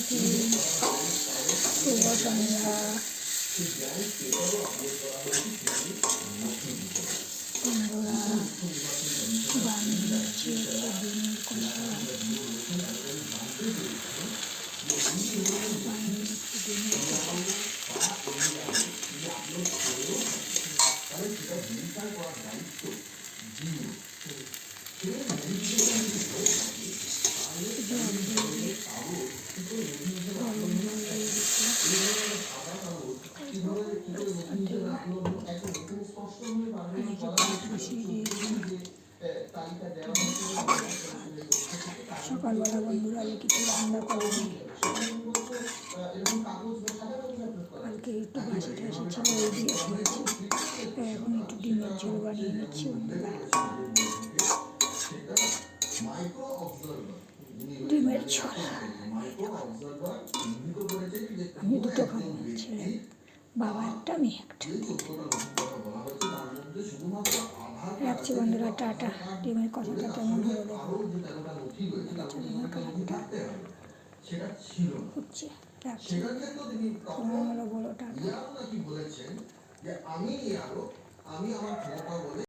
দিন, শুভ সন্ধ্যা। বন্ধুরা, বানিয়েছি ডিমের কষা, বানিয়েছি ডিমের কষা। সকালবেলা বন্ধুরা আমি কিছু রান্না করিনি, কালকে একটু বাসি টাসি ছিল ওই দিয়ে খেয়েছি। এখন একটু ডিমের ঝোল বানিয়ে নিচ্ছি বন্ধুরা। ডিমের ঝোল আমি দুটো খাবো, ছেলে বাবা একটা মেয়ে একটা। রাখছি বন্ধুরা, টাটা। ডিমের কষাটা কেমন হলো দেখো, ডিমের কালারটা হচ্ছে। রাখছি, কেমন হলো বলো, টাটা।